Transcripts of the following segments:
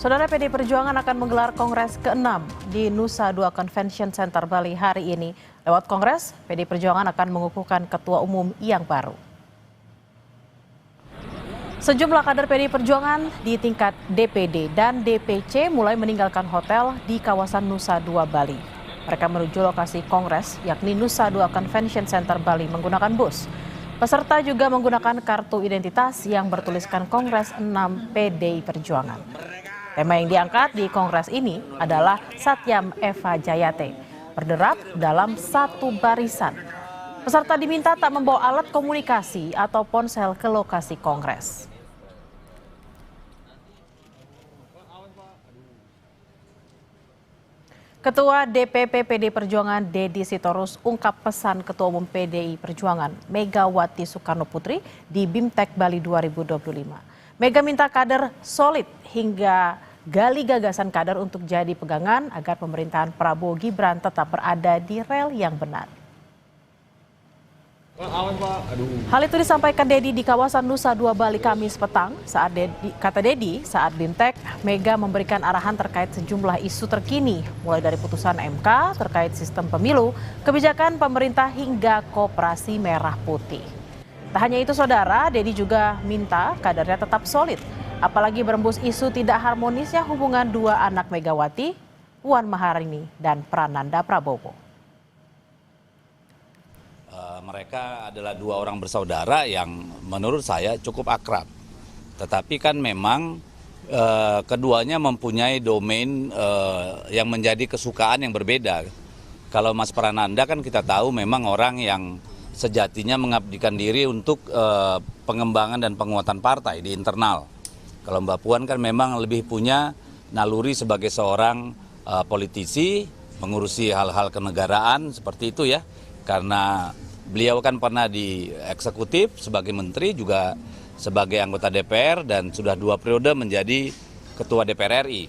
Saudara, PD Perjuangan akan menggelar Kongres ke-6 di Nusa Dua Convention Center Bali hari ini. Lewat Kongres, PD Perjuangan akan mengukuhkan ketua umum yang baru. Sejumlah kader PD Perjuangan di tingkat DPD dan DPC mulai meninggalkan hotel di kawasan Nusa Dua Bali. Mereka menuju lokasi Kongres, yakni Nusa Dua Convention Center Bali menggunakan bus. Peserta juga menggunakan kartu identitas yang bertuliskan Kongres 6 PDI Perjuangan. Tema yang diangkat di Kongres ini adalah Satyam Eva Jayate, berderap dalam satu barisan. Peserta diminta tak membawa alat komunikasi atau ponsel ke lokasi Kongres. Ketua DPP PD Perjuangan Deddy Sitorus ungkap pesan Ketua Umum PDI Perjuangan Megawati Soekarno Putri di BIMTEK Bali 2025. Mega minta kader solid hingga gali gagasan kader untuk jadi pegangan agar pemerintahan Prabowo Gibran tetap berada di rel yang benar. Hal itu disampaikan Deddy di kawasan Nusa Dua Bali Kamis petang. Kata Deddy, saat BIMTEK, Mega memberikan arahan terkait sejumlah isu terkini, mulai dari putusan MK terkait sistem pemilu, kebijakan pemerintah hingga koperasi merah putih. Tak hanya itu saudara, Deddy juga minta kadernya tetap solid, apalagi berembus isu tidak harmonisnya hubungan dua anak Megawati, Puan Maharani dan Prananda Prabowo. Mereka adalah dua orang bersaudara yang menurut saya cukup akrab. Tetapi kan memang keduanya mempunyai domain yang menjadi kesukaan yang berbeda. Kalau Mas Prananda kan kita tahu memang orang yang sejatinya mengabdikan diri untuk pengembangan dan penguatan partai di internal. Kalau Mbak Puan kan memang lebih punya naluri sebagai seorang politisi, mengurusi hal-hal kenegaraan seperti itu ya. Karena beliau kan pernah di eksekutif sebagai menteri, juga sebagai anggota DPR dan sudah 2 periode menjadi ketua DPR RI.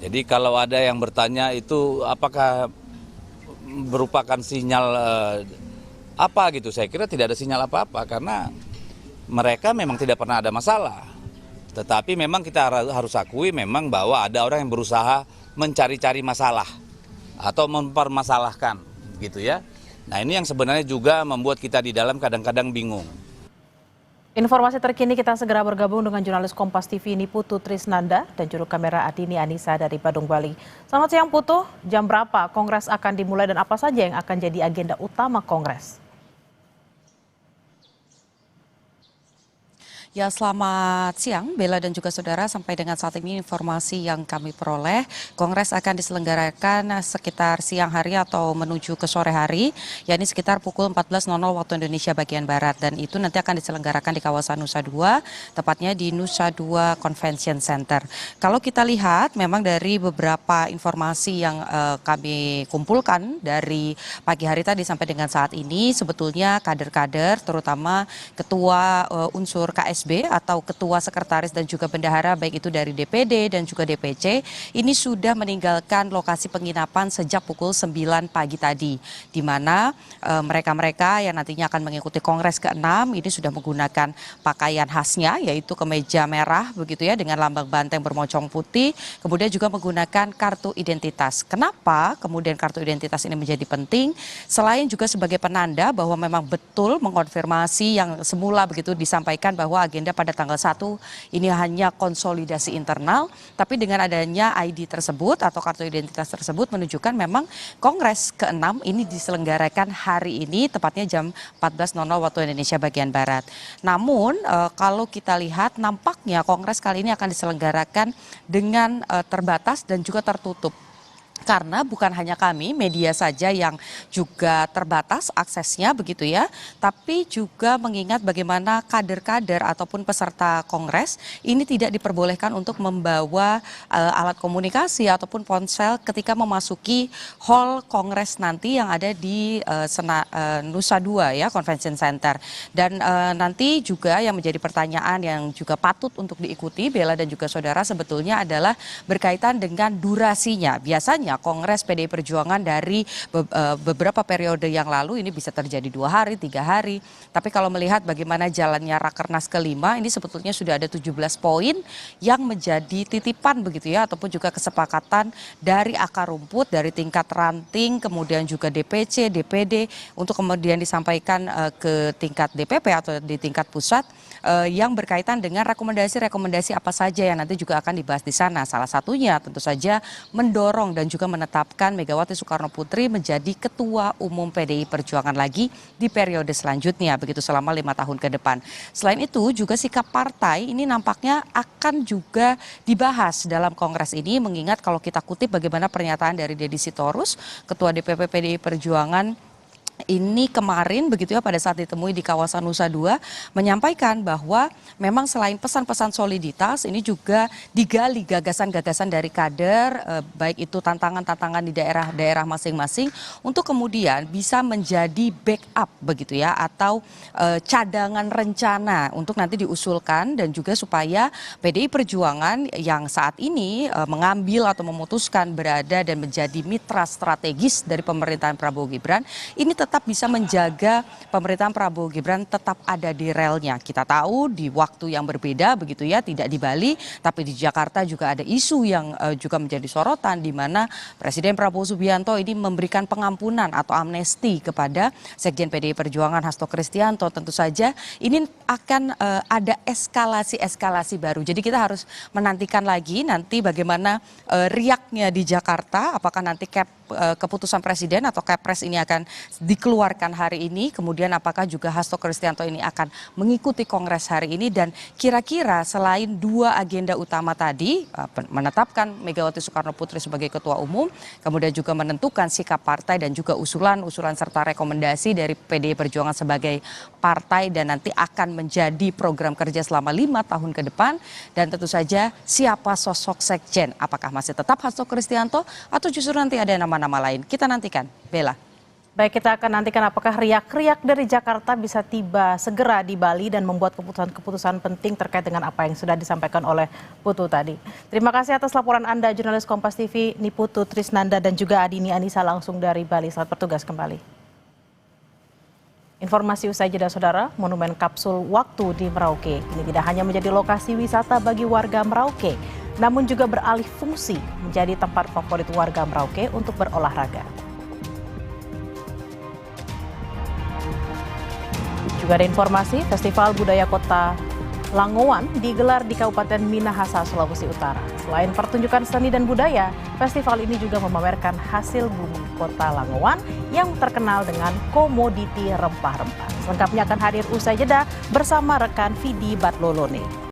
Jadi kalau ada yang bertanya itu apakah merupakan sinyal apa gitu, saya kira tidak ada sinyal apa-apa karena mereka memang tidak pernah ada masalah. Tetapi memang kita harus akui memang bahwa ada orang yang berusaha mencari-cari masalah atau mempermasalahkan gitu ya. Nah ini yang sebenarnya juga membuat kita di dalam kadang-kadang bingung. Informasi terkini kita segera bergabung dengan jurnalis Kompas TV Niputu Trisnanda dan juru kamera Adini Anissa dari Badung, Bali. Selamat siang Putu, jam berapa Kongres akan dimulai dan apa saja yang akan jadi agenda utama Kongres? Ya, selamat siang Bella dan juga saudara. Sampai dengan saat ini informasi yang kami peroleh, Kongres akan diselenggarakan sekitar siang hari atau menuju ke sore hari, yakni sekitar pukul 14.00 waktu Indonesia bagian Barat. Dan itu nanti akan diselenggarakan di kawasan Nusa Dua, tepatnya di Nusa Dua Convention Center. Kalau kita lihat memang dari beberapa informasi yang kami kumpulkan dari pagi hari tadi sampai dengan saat ini, sebetulnya kader-kader terutama ketua unsur KSB atau ketua sekretaris dan juga bendahara baik itu dari DPD dan juga DPC ini sudah meninggalkan lokasi penginapan sejak pukul 9 pagi tadi, di mana mereka-mereka yang nantinya akan mengikuti Kongres ke-6 ini sudah menggunakan pakaian khasnya yaitu kemeja merah begitu ya dengan lambang banteng bermocong putih, kemudian juga menggunakan kartu identitas. Kenapa kemudian kartu identitas ini menjadi penting? Selain juga sebagai penanda bahwa memang betul mengonfirmasi yang semula begitu disampaikan bahwa agenda pada tanggal 1 ini hanya konsolidasi internal, tapi dengan adanya ID tersebut atau kartu identitas tersebut menunjukkan memang Kongres ke-6 ini diselenggarakan hari ini tepatnya jam 14.00 waktu Indonesia bagian Barat. Namun kalau kita lihat nampaknya Kongres kali ini akan diselenggarakan dengan terbatas dan juga tertutup. Karena bukan hanya kami, media saja yang juga terbatas aksesnya begitu ya, tapi juga mengingat bagaimana kader-kader ataupun peserta Kongres ini tidak diperbolehkan untuk membawa alat komunikasi ataupun ponsel ketika memasuki hall Kongres nanti yang ada di Nusa Dua ya, Convention Center. Dan nanti juga yang menjadi pertanyaan yang juga patut untuk diikuti Bella dan juga saudara sebetulnya adalah berkaitan dengan durasinya. Biasanya biasanya Kongres PDI Perjuangan dari beberapa periode yang lalu ini bisa terjadi 2 hari, 3 hari. Tapi kalau melihat bagaimana jalannya Rakernas kelima, ini sebetulnya sudah ada 17 poin yang menjadi titipan begitu ya, ataupun juga kesepakatan dari akar rumput, dari tingkat ranting, kemudian juga DPC, DPD, untuk kemudian disampaikan ke tingkat DPP atau di tingkat pusat yang berkaitan dengan rekomendasi-rekomendasi apa saja yang nanti juga akan dibahas di sana. Salah satunya tentu saja mendorong dan juga menetapkan Megawati Soekarno Putri menjadi Ketua Umum PDI Perjuangan lagi di periode selanjutnya, begitu selama 5 tahun ke depan. Selain itu juga sikap partai ini nampaknya akan juga dibahas dalam Kongres ini, mengingat kalau kita kutip bagaimana pernyataan dari Deddy Sitorus, Ketua DPP PDI Perjuangan, ini kemarin begitu ya pada saat ditemui di kawasan Nusa Dua menyampaikan bahwa memang selain pesan-pesan soliditas ini juga digali gagasan-gagasan dari kader, baik itu tantangan-tantangan di daerah-daerah masing-masing untuk kemudian bisa menjadi backup begitu ya, atau cadangan rencana untuk nanti diusulkan, dan juga supaya PDI Perjuangan yang saat ini mengambil atau memutuskan berada dan menjadi mitra strategis dari pemerintahan Prabowo Gibran ini tetap bisa menjaga pemerintahan Prabowo Gibran tetap ada di relnya. Kita tahu di waktu yang berbeda begitu ya, tidak di Bali tapi di Jakarta juga ada isu yang juga menjadi sorotan, di mana Presiden Prabowo Subianto ini memberikan pengampunan atau amnesti kepada Sekjen PDI Perjuangan Hasto Kristianto. Tentu saja ini akan ada eskalasi baru. Jadi kita harus menantikan lagi nanti bagaimana riaknya di Jakarta, apakah nanti keputusan Presiden atau Kepres ini akan dikeluarkan hari ini, kemudian apakah juga Hasto Kristianto ini akan mengikuti Kongres hari ini, dan kira-kira selain 2 agenda utama tadi, menetapkan Megawati Soekarno Putri sebagai Ketua Umum, kemudian juga menentukan sikap partai dan juga usulan serta rekomendasi dari PDI Perjuangan sebagai partai dan nanti akan menjadi program kerja selama 5 tahun ke depan, dan tentu saja siapa sosok Sekjen, apakah masih tetap Hasto Kristianto atau justru nanti ada nama-nama lain. Kita nantikan, Bella. Baik, kita akan nantikan apakah riak-riak dari Jakarta bisa tiba segera di Bali dan membuat keputusan-keputusan penting terkait dengan apa yang sudah disampaikan oleh Putu tadi. Terima kasih atas laporan Anda, jurnalis Kompas TV Niputu Trisnanda dan juga Adini Anissa langsung dari Bali. Selamat bertugas kembali. Informasi usai jeda saudara, Monumen Kapsul Waktu di Merauke ini tidak hanya menjadi lokasi wisata bagi warga Merauke, namun juga beralih fungsi menjadi tempat favorit warga Merauke untuk berolahraga. Juga ada informasi Festival Budaya Kota Langowan digelar di Kabupaten Minahasa, Sulawesi Utara. Selain pertunjukan seni dan budaya, festival ini juga memamerkan hasil bumi Kota Langowan yang terkenal dengan komoditi rempah-rempah. Selengkapnya akan hadir usai jeda bersama rekan Vidi Batlolone.